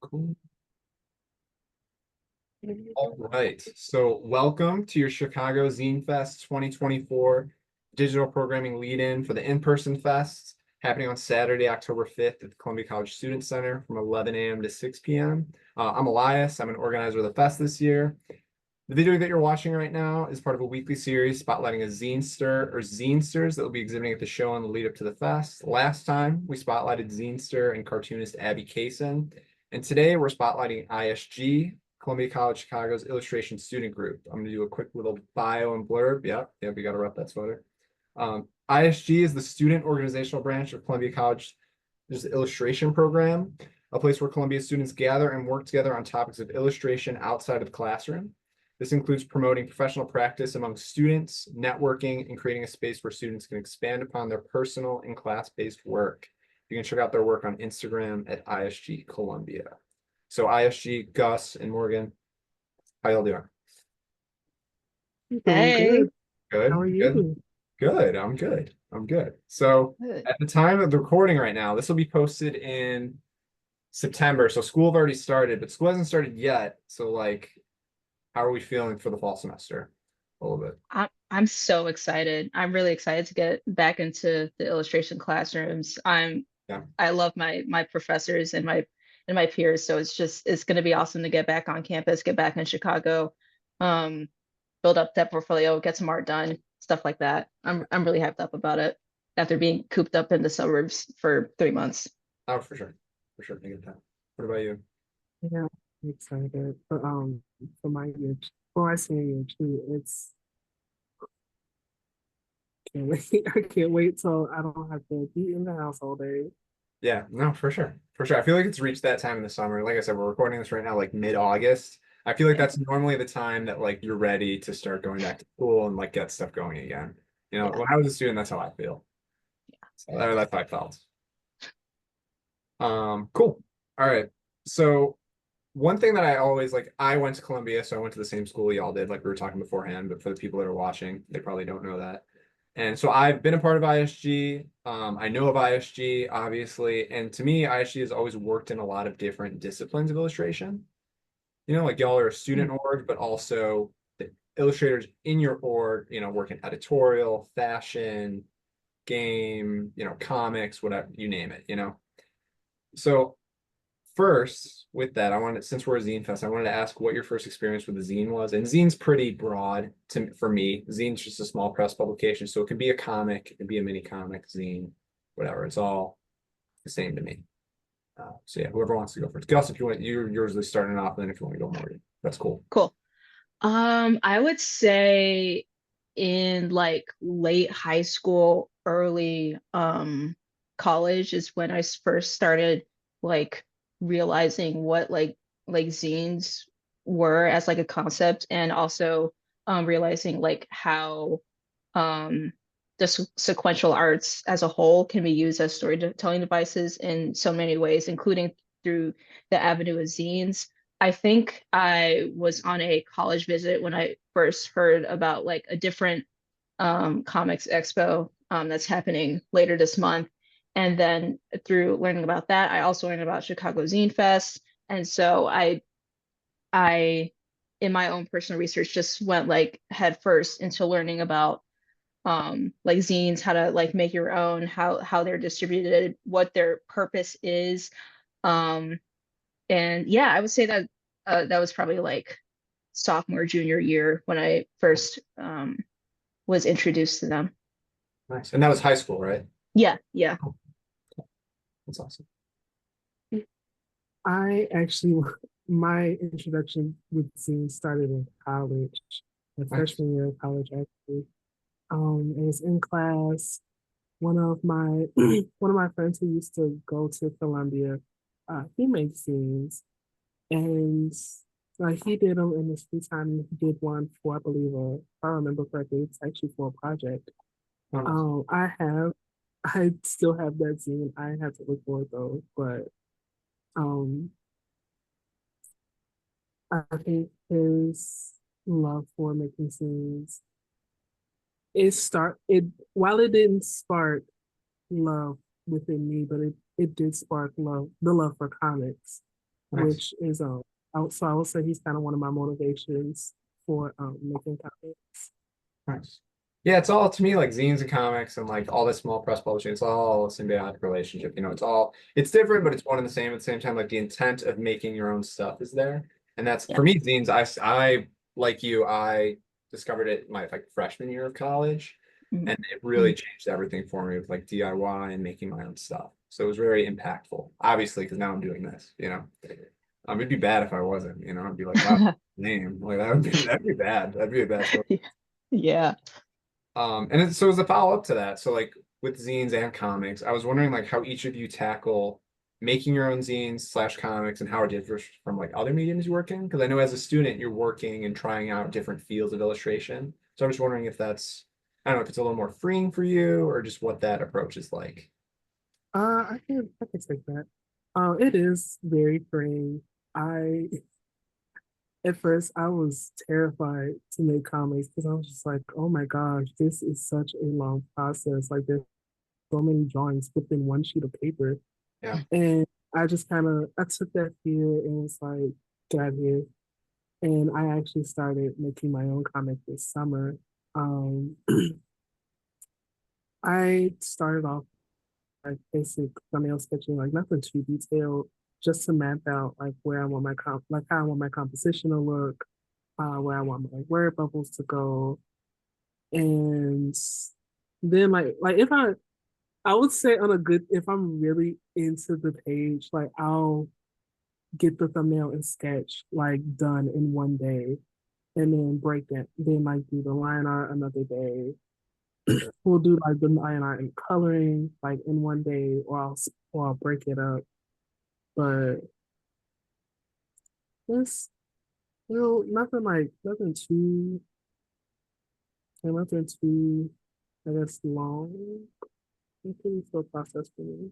Cool. All right. So welcome to your Chicago Zine Fest 2024 digital programming lead-in for the in-person fest happening on Saturday, October 5th at the Columbia College Student Center from 11 a.m. to 6 p.m. I'm Elias. I'm an organizer of the fest this year. The video that you're watching right now is part of a weekly series spotlighting a zinester or zinesters that will be exhibiting at the show in the lead up to the fest. Last time, we spotlighted zinester and cartoonist Abby Kaysen. And today, we're spotlighting ISG, Columbia College Chicago's illustration student group. I'm going to do a quick little bio and blurb. Yep, we got to rep that sweater. ISG is the student organizational branch of Columbia College's illustration program, a place where Columbia students gather and work together on topics of illustration outside of the classroom. This includes promoting professional practice among students, networking, and creating a space where students can expand upon their personal and class-based work. You can check out their work on Instagram at ISG Columbia. So ISG, Gus, and Morgan, how y'all doing? Doing Hey, good. Good, How are good, you? good. I'm good. I'm good. So good. at the time of the recording right now, this will be posted in September. So school have already started, but school hasn't started yet. So how are we feeling for the fall semester? A little bit. I'm so excited. I'm really excited to get back into the illustration classrooms. Yeah. I love my professors and my peers. So it's gonna be awesome to get back on campus, get back in Chicago, um, build up that portfolio, get some art done, stuff like that. I'm really hyped up about it after being cooped up in the suburbs for 3 months. Oh, for sure. For sure. I get that. What about you? Yeah, I'm excited. For my year, for my senior year too, it's can't wait. I can't wait till I don't have to be in the house all day. Yeah, no, for sure. For sure. I feel like it's reached that time in the summer. Like I said, we're recording this right now, like mid-August. I feel like Yeah, that's normally the time that you're ready to start going back to school and get stuff going again. yeah, When I was a student, that's how I feel. So that's how I felt. Cool. All right. So one thing that I always I went to Columbia, so I went to the same school y'all did, like we were talking beforehand, but for the people that are watching, they probably don't know that. And so I've been a part of ISG. I know of ISG, obviously, and to me, ISG has always worked in a lot of different disciplines of illustration. Y'all are a student org, but also the illustrators in your org, work in editorial, fashion, game, comics, whatever, you name it. So first, with that, since we're a zine fest, I wanted to ask what your first experience with the zine was. And zine's pretty broad for me. Zine's just a small press publication, so it can be a comic, it can be a mini comic, zine, whatever. It's all the same to me. So yeah, whoever wants to go first. Gus, if you want, you're usually starting off, and then if you want to go more, that's cool. cool. I would say in like late high school, early college is when I first started like realizing what like zines were as like a concept, and also realizing like how um the sequential arts as a whole can be used as storytelling devices in so many ways, including through the avenue of zines. I think I was on a college visit when I first heard about like a different comics expo that's happening later this month. And then through learning about that, I also learned about Chicago Zine Fest. And so I in my own personal research just went like head first into learning about like zines, how to like make your own, how they're distributed, what their purpose is. Um, and yeah, I would say that that was probably like sophomore, junior year when I first was introduced to them. Nice. And that was high school, right? Yeah, yeah. Oh, that's awesome. I actually, my introduction with zine started in college, the Nice. freshman year of college actually. It was in class. One of my one of my friends who used to go to Columbia, he makes zines, and like he did them in his free time. He did one for, I believe, if I remember correctly, it's actually for a project. Oh, nice. I still have that zine. I have to look for it though, but um, I think his love for making zines it while it didn't spark love within me, but it did spark the love for comics. Nice. which is so I would say he's kind of one of my motivations for making comics. Nice. Yeah, it's all to me like zines and comics and like all this small press publishing. It's all a symbiotic relationship. It's different, but it's one and the same at the same time. Like the intent of making your own stuff is there, and that's Yeah. for me. Zines, I like you. I discovered it my like freshman year of college, Mhm. and it really changed everything for me with like DIY and making my own stuff. So it was very impactful. Obviously, because now I'm doing this. It'd be bad if I wasn't. I'd be like, wow, name like that'd be bad. That'd be a bad story. Yeah. So as a follow-up to that, so like with zines and comics, I was wondering like how each of you tackle making your own zines slash comics and how it differs from like other mediums you work in. Because I know as a student, you're working and trying out different fields of illustration. So I'm just wondering if I don't know if it's a little more freeing for you or just what that approach is like. I can take that. It is very freeing. I At first I was terrified to make comics because I was just like, oh my gosh, this is such a long process. Like there's so many drawings within one sheet of paper. Yeah. And I took that fear and was like, get out of here. And I actually started making my own comic this summer. Um, I started off like basic thumbnail sketching, like nothing too detailed, just to map out like where I want like how I want my composition to look, where I want my word bubbles to go, and then like if I would say on a good if I'm really into the page, like I'll get the thumbnail and sketch like done in one day, and then break that, then like do the line art another day. We'll do like the line art and coloring like in one day, or I'll break it up. But it's nothing too I guess long. It's pretty slow process for me.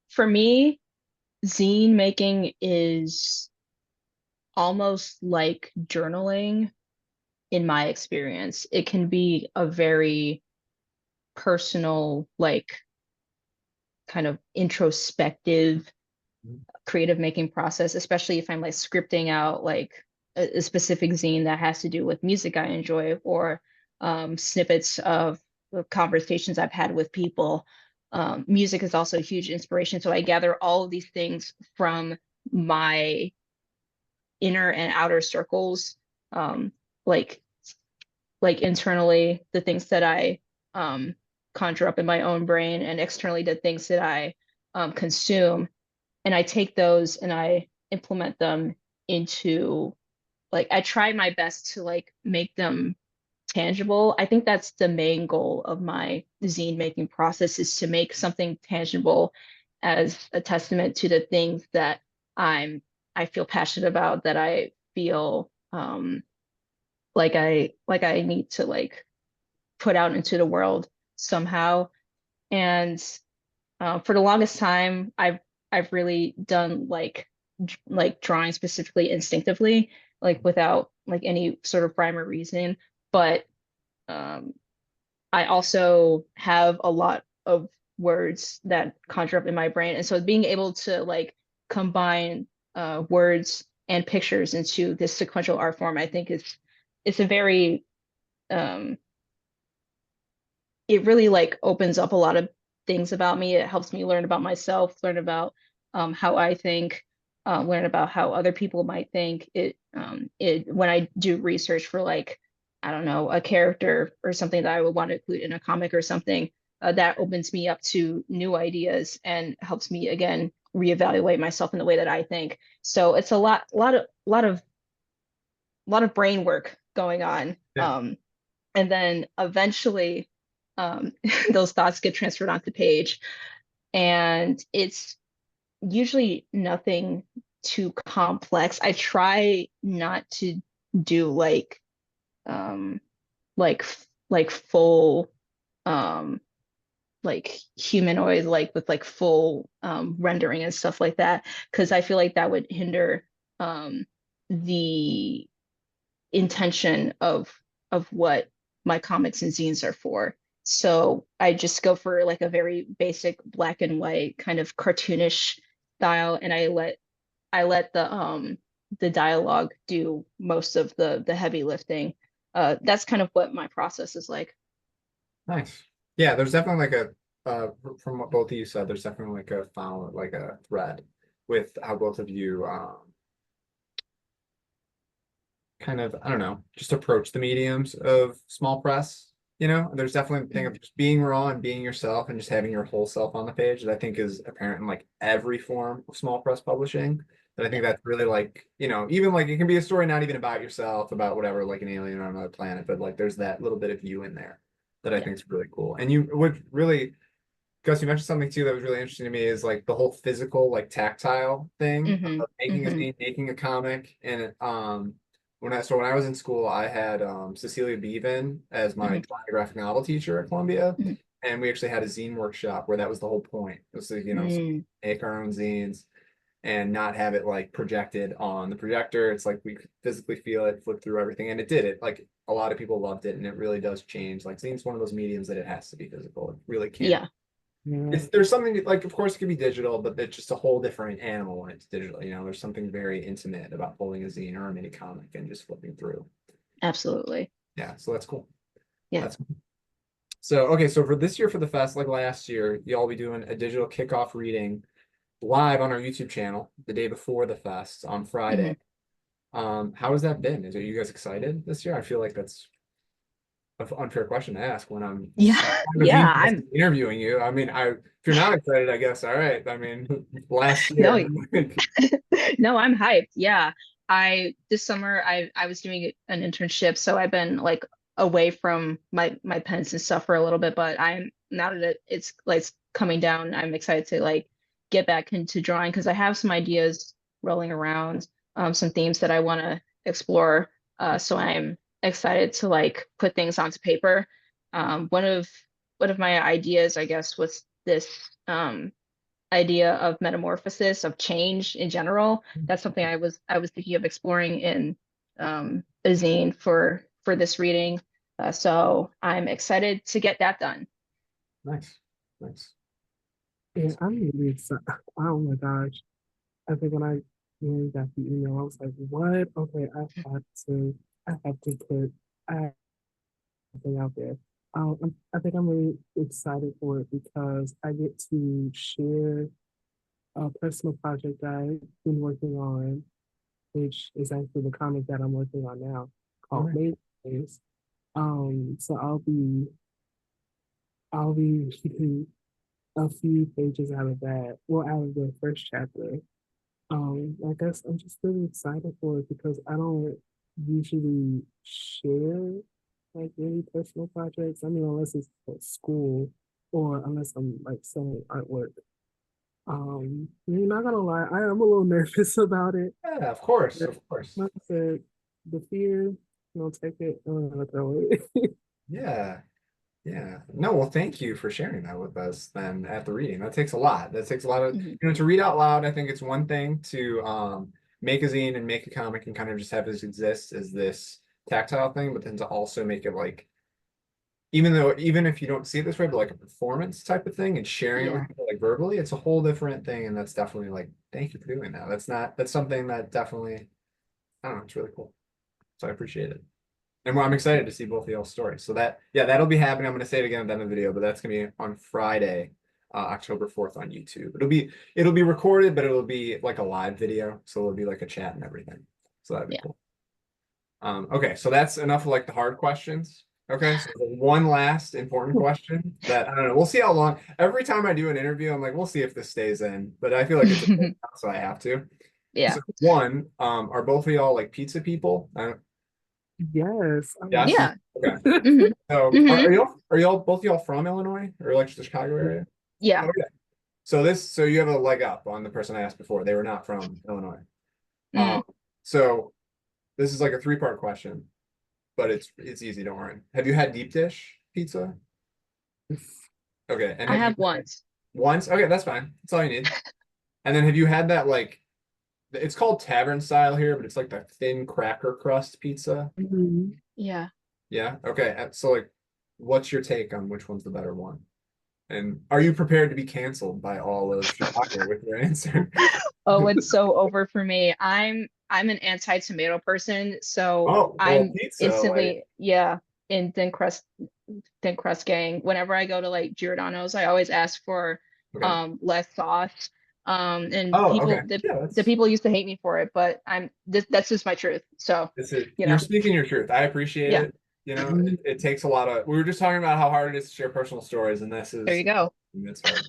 For me, zine making is almost like journaling in my experience. It can be a very personal, like kind of introspective creative making process, especially if I'm like scripting out like a specific zine that has to do with music I enjoy or snippets of the conversations I've had with people. Music is also a huge inspiration. So I gather all of these things from my inner and outer circles, um, like like internally the things that I conjure up in my own brain, and externally the things that I consume, and I take those and I implement them into like I try my best to like make them tangible. I think that's the main goal of my zine making process, is to make something tangible as a testament to the things that I feel passionate about, that I feel like I need to like put out into the world somehow. And for the longest time, I've really done like drawing specifically instinctively, like without like any sort of rhyme or reason. But um, I also have a lot of words that conjure up in my brain, and so being able to like combine words and pictures into this sequential art form, I think it's a very um, it really like opens up a lot of things about me. It helps me learn about myself, learn about how I think, learn about how other people might think. It when I do research for like, I don't know, a character or something that I would want to include in a comic or something, that opens me up to new ideas and helps me again reevaluate myself in the way that I think. So it's a lot of brain work going on. Yeah. And then eventually those thoughts get transferred onto page, and it's usually nothing too complex. I try not to do um like full um like humanoid, like with like full rendering and stuff like that, because I feel like that would hinder the intention of what my comics and zines are for. So I just go for like a very basic black and white kind of cartoonish style, and I let the dialogue do most of the heavy lifting. That's kind of what my process is like. Nice. Yeah, there's definitely like from what both of you said, there's definitely like a thread with how both of you kind of, I don't know, just approach the mediums of small press. There's definitely a thing of just being raw and being yourself and just having your whole self on the page that I think is apparent in like every form of small press publishing. But I think that's really like, even like it can be a story not even about yourself, about whatever, like an alien on another planet, but like there's that little bit of you in there that I Yeah. think is really cool. And you would really, Gus, you mentioned something too that was really interesting to me is like the whole physical, like tactile thing Hmm. of making a Hmm. scene, making a comic. And when I was in school, I had Cecilia Bevan as my Hmm. drawing and graphic novel teacher at Columbia. Hmm. And we actually had a zine workshop where that was the whole point. It was to, Mm. make our own zines and not have it like projected on the projector. It's like we could physically feel it, flip through everything, and it did it. Like a lot of people loved it, and it really does change. Like zines one of those mediums that it has to be physical. It really can't. Yeah, Yeah. There's something like, of course, it could be digital, but it's just a whole different animal when it's digital. There's something very intimate about holding a zine or a mini comic and just flipping through. absolutely. Yeah, so that's cool. Yeah. That's so okay. So for this year for the fest, like last year, y'all be doing a digital kickoff reading live on our YouTube channel the day before the fest on Hmm. Friday. How has that been? Are you guys excited this year? I feel like that's an unfair question to ask when I'm Yeah. Yeah. interviewing you. I mean, if you're not excited, I guess, all right. I mean, last No, year. no, I'm hyped. Yeah. This summer I was doing an internship, so I've been like away from my pens and stuff for a little bit, but I'm now that it's like coming down, I'm excited to like get back into drawing because I have some ideas rolling around, some themes that I want to explore. So I'm excited to like put things onto paper. One of my ideas, I guess, was this idea of metamorphosis, of change in general. That's something I was thinking of exploring in a zine for this reading. So I'm excited to get that done. Nice, nice. Yeah, I'm really excited. Oh my gosh. I think when got the email, I was like, what? Okay, I have to put I thing out there. I think I'm really excited for it because I get to share a personal project I've been working on, which is actually the comic that I'm working on now called Okay. Made Days. So I'll be reading a few pages out of that, well, out of the first chapter. I guess I'm just really excited for it because I don't usually share like really personal projects. I mean, unless it's at school or unless I'm like selling artwork. You're not gonna lie, I am a little nervous about it. Yeah, of course, But of course. like I said, the fear, take it, I'm gonna throw it. Yeah. Yeah. No, well, thank you for sharing that with us then at the reading. That takes a lot. That takes a lot of, Mhm. to read out loud. I think it's one thing to make a zine and make a comic and kind of just have this exist as this tactile thing, but then to also make it like, even if you don't see it this way, but like a performance type of thing and sharing it with Yeah. people like verbally, it's a whole different thing. And that's definitely like, thank you for doing that. That's something that definitely, I don't know, it's really cool. So I appreciate it. And I'm excited to see both of y'all's stories. So yeah, that'll be happening. I'm going to say it again at the end of the video, but that's going to be on Friday, October 4th on YouTube. It'll be recorded, but it'll be like a live video. So it'll be like a chat and everything. So that'd be Yeah. cool. Okay, so that's enough of like the hard questions. Okay, so the one last important question that I don't know. We'll see how long. Every time I do an interview, I'm like, we'll see if this stays in, but I feel like it's important, so I have to. Yeah. So one, are both of y'all like pizza people? I don't, Yes, I yes. love Yeah. Okay. Hmm. So Hmm. are y'all both y'all from Illinois or like the Chicago it. area? Yeah. Okay. So you have a leg up on the person I asked before. They were not from Illinois. Mm. So this is like a three-part question, but it's easy, don't worry. Have you had deep dish pizza? Okay, and I have you have once. once? Okay, that's fine. That's all you need. And then have you had that like it's called tavern style here, but it's like the thin cracker crust pizza? Mhm. Yeah. Yeah. Okay. So like what's your take on which one's the better one? And are you prepared to be canceled by all of Chicago with your answer? Oh, it's so over for me. I'm an anti-tomato person, so Oh, well, I'm pizza, like, instantly, yeah, in thin crust gang. Whenever I go to like Giordano's, I always ask for okay. less sauce. And Oh, okay. people Yeah, the that's people used to hate me for it, but that's just my truth. So, This is you you're know, speaking your truth. I appreciate yeah, it. It takes a lot of. We were just talking about how hard it is to share personal stories, and this there is you go. it's hard.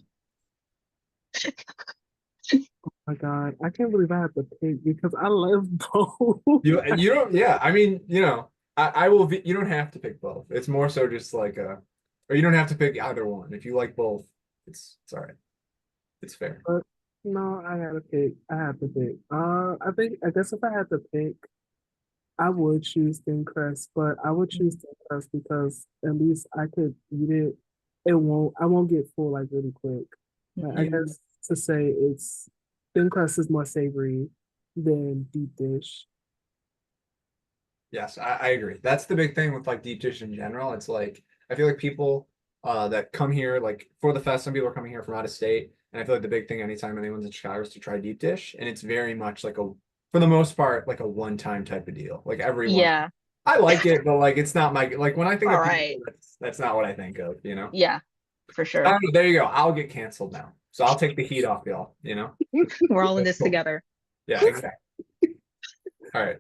My God, I can't believe I have to pick because I love both. You don't. Yeah, I mean, I will. You don't have to pick both. It's more so just like or you don't have to pick either one. If you like both, it's all right. It's fair. But no, I gotta pick. I have to pick. I guess if I had to pick, I would choose thin crust, but I would choose thin crust because at least I could eat it. I won't get full like really quick. But I Mhm. guess to say it's thin crust is more savory than deep dish. Yes, I agree. That's the big thing with like deep dish in general. It's like I feel like people that come here like for the fest, some people are coming here from out of state. And I feel like the big thing anytime anyone's in Chicago is to try deep dish. And it's very much like for the most part, like a one-time type of deal. Like everyone Yeah, I like it, but like it's not my like when I think all of pizza, right. that's not what I think of. Yeah, for I sure. don't know, there you go. I'll get canceled now. So I'll take the heat off y'all. We're all in That's this cool. together. Yeah, exactly. All right.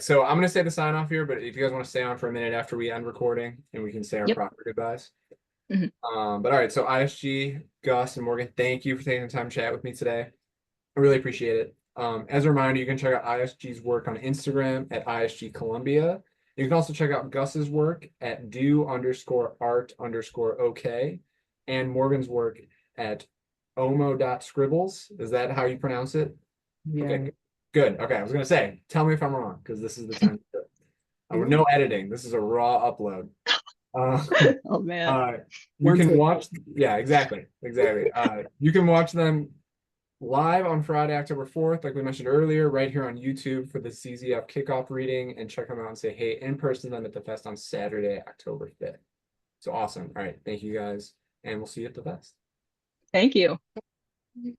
So I'm gonna say the sign off here, but if you guys want to stay on for a minute after we end recording and we can say our Yep. proper goodbyes. Mhm. But all right, so ISG, Gus, and Morgan, thank you for taking the time to chat with me today. I really appreciate it. As a reminder, you can check out ISG's work on Instagram at ISG Columbia. You can also check out Gus's work at do_art_ok and Morgan's work at omo.scribbles. Is that how you pronounce it? Okay, Yeah. good. Okay, I was gonna say, tell me if I'm wrong, because this is the time. No editing. This is a raw upload. Uh, Oh man. uh, you One can take. watch. Yeah, exactly. You can watch them live on Friday, October 4th, like we mentioned earlier, right here on YouTube for the CZF kickoff reading, and check them out and say hey in person to them at the fest on Saturday, October 5th. So awesome. All right, thank you guys, and we'll see you at the fest. Thank you.